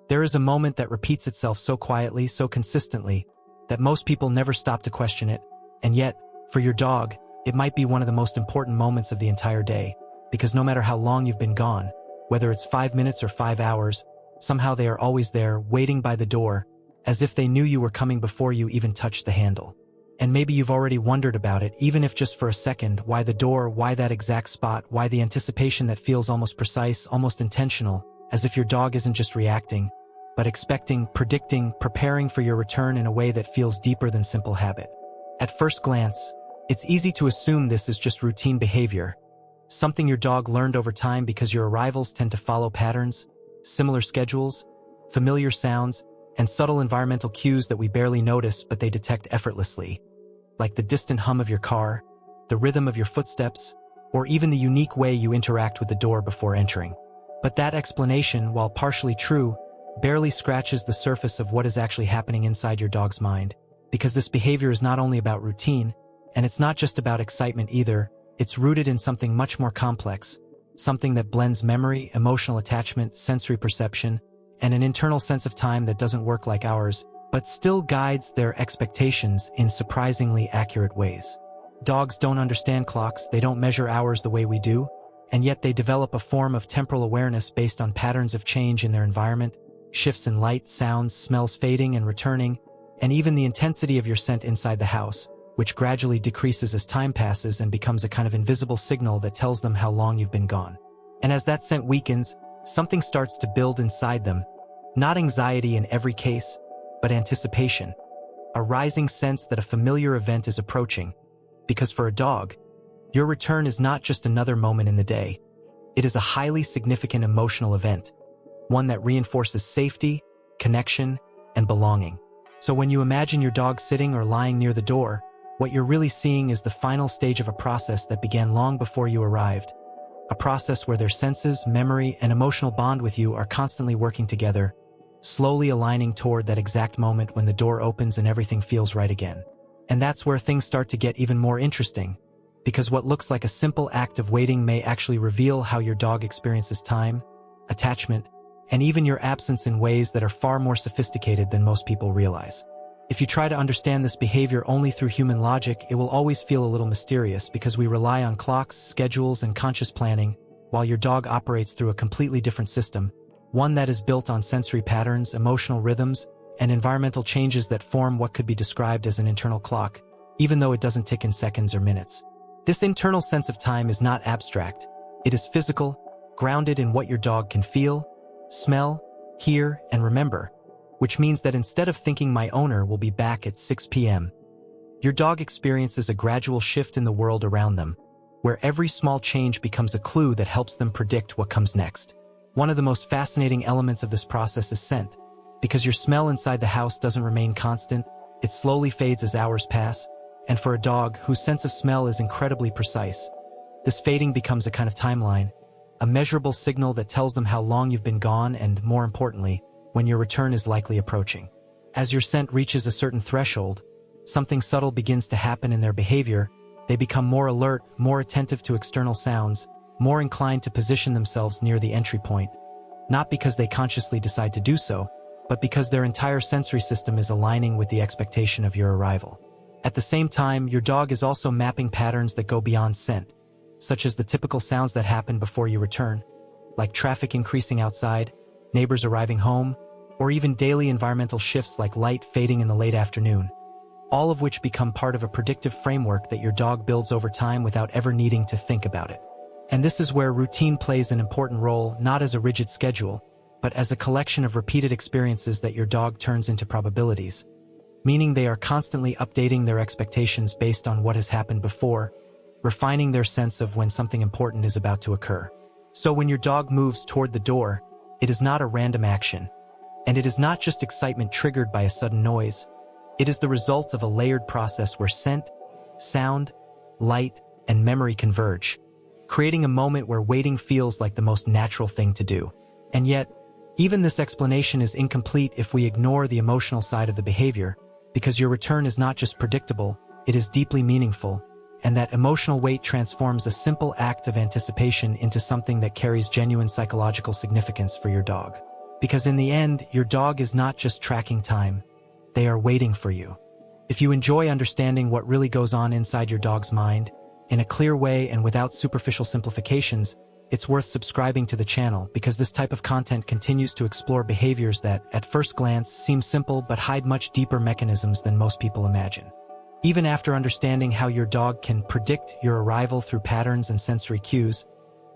There is a moment that repeats itself so quietly, so consistently, that most people never stop to question it, and yet, for your dog, it might be one of the most important moments of the entire day, because no matter how long you've been gone, whether it's 5 minutes or 5 hours, somehow they are always there, waiting by the door, as if they knew you were coming before you even touched the handle. And maybe you've already wondered about it, even if just for a second, why the door, why that exact spot, why the anticipation that feels almost precise, almost intentional, as if your dog isn't just reacting, but expecting, predicting, preparing for your return in a way that feels deeper than simple habit. At first glance, it's easy to assume this is just routine behavior, something your dog learned over time because your arrivals tend to follow patterns, similar schedules, familiar sounds, and subtle environmental cues that we barely notice but they detect effortlessly, like the distant hum of your car, the rhythm of your footsteps, or even the unique way you interact with the door before entering. But that explanation, while partially true, barely scratches the surface of what is actually happening inside your dog's mind, because this behavior is not only about routine, and it's not just about excitement either, it's rooted in something much more complex, something that blends memory, emotional attachment, sensory perception, and an internal sense of time that doesn't work like ours, but still guides their expectations in surprisingly accurate ways. Dogs don't understand clocks, they don't measure hours the way we do, and yet they develop a form of temporal awareness based on patterns of change in their environment, shifts in light, sounds, smells fading and returning, and even the intensity of your scent inside the house, which gradually decreases as time passes and becomes a kind of invisible signal that tells them how long you've been gone. And as that scent weakens, something starts to build inside them, not anxiety in every case, but anticipation, a rising sense that a familiar event is approaching, because for a dog, your return is not just another moment in the day, it is a highly significant emotional event, one that reinforces safety, connection, and belonging. So when you imagine your dog sitting or lying near the door, what you're really seeing is the final stage of a process that began long before you arrived, a process where their senses, memory, and emotional bond with you are constantly working together, slowly aligning toward that exact moment when the door opens and everything feels right again. And that's where things start to get even more interesting, because what looks like a simple act of waiting may actually reveal how your dog experiences time, attachment, and even your absence in ways that are far more sophisticated than most people realize. If you try to understand this behavior only through human logic, it will always feel a little mysterious because we rely on clocks, schedules, and conscious planning, while your dog operates through a completely different system, one that is built on sensory patterns, emotional rhythms, and environmental changes that form what could be described as an internal clock, even though it doesn't tick in seconds or minutes. This internal sense of time is not abstract. It is physical, grounded in what your dog can feel, smell, hear, and remember, which means that instead of thinking my owner will be back at 6 p.m., your dog experiences a gradual shift in the world around them, where every small change becomes a clue that helps them predict what comes next. One of the most fascinating elements of this process is scent, because your smell inside the house doesn't remain constant, it slowly fades as hours pass, and for a dog whose sense of smell is incredibly precise, this fading becomes a kind of timeline, a measurable signal that tells them how long you've been gone and, more importantly, when your return is likely approaching. As your scent reaches a certain threshold, something subtle begins to happen in their behavior. They become more alert, more attentive to external sounds, more inclined to position themselves near the entry point, not because they consciously decide to do so, but because their entire sensory system is aligning with the expectation of your arrival. At the same time, your dog is also mapping patterns that go beyond scent, such as the typical sounds that happen before you return, like traffic increasing outside, neighbors arriving home, or even daily environmental shifts like light fading in the late afternoon, all of which become part of a predictive framework that your dog builds over time without ever needing to think about it. And this is where routine plays an important role, not as a rigid schedule, but as a collection of repeated experiences that your dog turns into probabilities, meaning they are constantly updating their expectations based on what has happened before, refining their sense of when something important is about to occur. So when your dog moves toward the door, it is not a random action, and it is not just excitement triggered by a sudden noise. It is the result of a layered process where scent, sound, light, and memory converge, creating a moment where waiting feels like the most natural thing to do. And yet, even this explanation is incomplete if we ignore the emotional side of the behavior, because your return is not just predictable, it is deeply meaningful, and that emotional weight transforms a simple act of anticipation into something that carries genuine psychological significance for your dog. Because in the end, your dog is not just tracking time, they are waiting for you. If you enjoy understanding what really goes on inside your dog's mind, in a clear way and without superficial simplifications, it's worth subscribing to the channel because this type of content continues to explore behaviors that, at first glance, seem simple but hide much deeper mechanisms than most people imagine. Even after understanding how your dog can predict your arrival through patterns and sensory cues,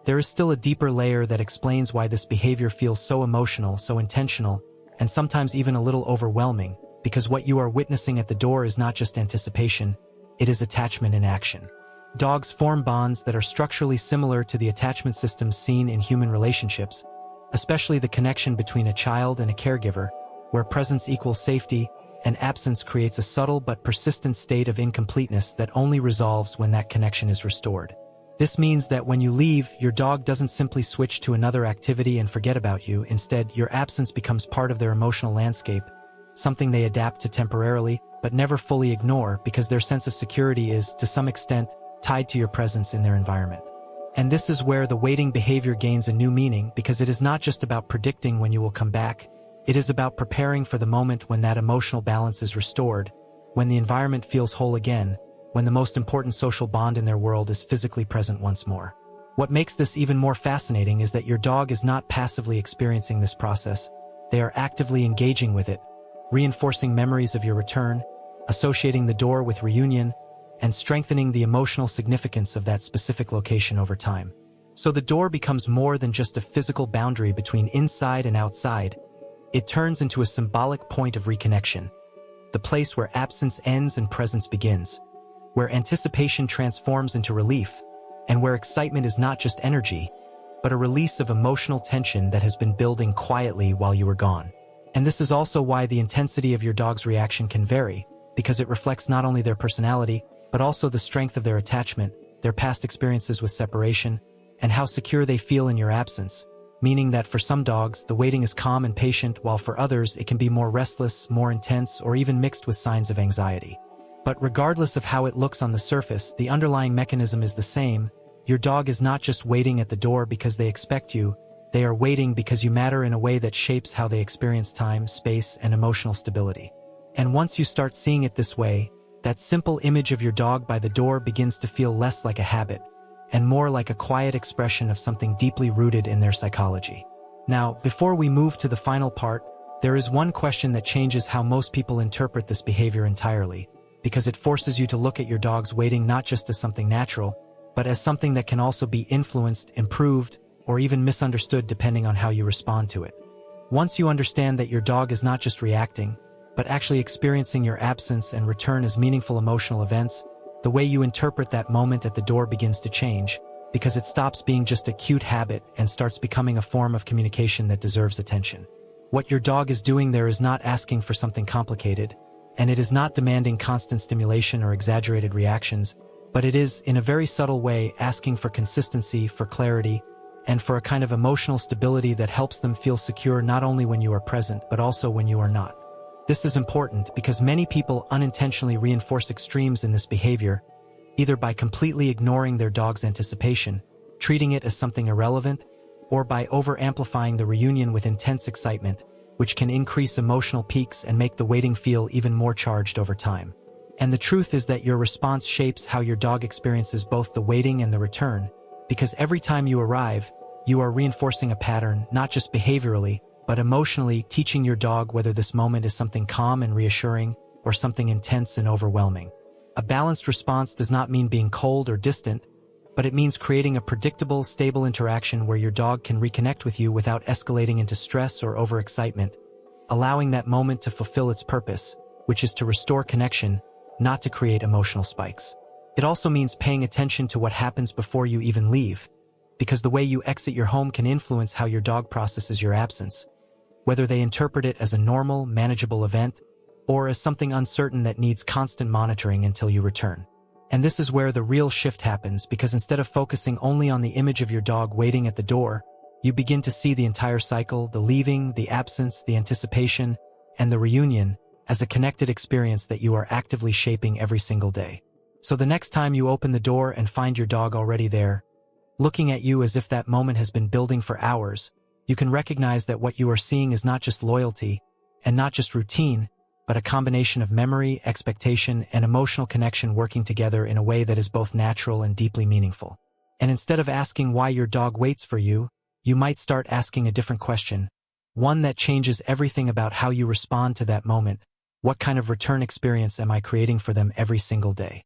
there is still a deeper layer that explains why this behavior feels so emotional, so intentional, and sometimes even a little overwhelming, because what you are witnessing at the door is not just anticipation, it is attachment in action. Dogs form bonds that are structurally similar to the attachment systems seen in human relationships, especially the connection between a child and a caregiver, where presence equals safety and absence creates a subtle but persistent state of incompleteness that only resolves when that connection is restored. This means that when you leave, your dog doesn't simply switch to another activity and forget about you. Instead, your absence becomes part of their emotional landscape, something they adapt to temporarily, but never fully ignore because their sense of security is, to some extent, tied to your presence in their environment. And this is where the waiting behavior gains a new meaning because it is not just about predicting when you will come back, it is about preparing for the moment when that emotional balance is restored, when the environment feels whole again, when the most important social bond in their world is physically present once more. What makes this even more fascinating is that your dog is not passively experiencing this process, they are actively engaging with it, reinforcing memories of your return, associating the door with reunion, and strengthening the emotional significance of that specific location over time. So the door becomes more than just a physical boundary between inside and outside. It turns into a symbolic point of reconnection, the place where absence ends and presence begins, where anticipation transforms into relief, and where excitement is not just energy, but a release of emotional tension that has been building quietly while you were gone. And this is also why the intensity of your dog's reaction can vary, because it reflects not only their personality, but also the strength of their attachment, their past experiences with separation, and how secure they feel in your absence, meaning that for some dogs, the waiting is calm and patient, while for others, it can be more restless, more intense, or even mixed with signs of anxiety. But regardless of how it looks on the surface, the underlying mechanism is the same. Your dog is not just waiting at the door because they expect you, they are waiting because you matter in a way that shapes how they experience time, space, and emotional stability. And once you start seeing it this way, that simple image of your dog by the door begins to feel less like a habit, and more like a quiet expression of something deeply rooted in their psychology. Now, before we move to the final part, there is one question that changes how most people interpret this behavior entirely, because it forces you to look at your dog's waiting not just as something natural, but as something that can also be influenced, improved, or even misunderstood depending on how you respond to it. Once you understand that your dog is not just reacting, but actually experiencing your absence and return as meaningful emotional events, the way you interpret that moment at the door begins to change, because it stops being just a cute habit and starts becoming a form of communication that deserves attention. What your dog is doing there is not asking for something complicated, and it is not demanding constant stimulation or exaggerated reactions, but it is, in a very subtle way, asking for consistency, for clarity, and for a kind of emotional stability that helps them feel secure not only when you are present, but also when you are not. This is important because many people unintentionally reinforce extremes in this behavior, either by completely ignoring their dog's anticipation, treating it as something irrelevant, or by over-amplifying the reunion with intense excitement, which can increase emotional peaks and make the waiting feel even more charged over time. And the truth is that your response shapes how your dog experiences both the waiting and the return, because every time you arrive, you are reinforcing a pattern, not just behaviorally, but emotionally, teaching your dog whether this moment is something calm and reassuring or something intense and overwhelming. A balanced response does not mean being cold or distant, but it means creating a predictable, stable interaction where your dog can reconnect with you without escalating into stress or overexcitement, allowing that moment to fulfill its purpose, which is to restore connection, not to create emotional spikes. It also means paying attention to what happens before you even leave, because the way you exit your home can influence how your dog processes your absence, whether they interpret it as a normal, manageable event, or as something uncertain that needs constant monitoring until you return. And this is where the real shift happens, because instead of focusing only on the image of your dog waiting at the door, you begin to see the entire cycle, the leaving, the absence, the anticipation, and the reunion, as a connected experience that you are actively shaping every single day. So the next time you open the door and find your dog already there, looking at you as if that moment has been building for hours, you can recognize that what you are seeing is not just loyalty and not just routine, but a combination of memory, expectation, and emotional connection working together in a way that is both natural and deeply meaningful. And instead of asking why your dog waits for you, you might start asking a different question, one that changes everything about how you respond to that moment. What kind of return experience am I creating for them every single day?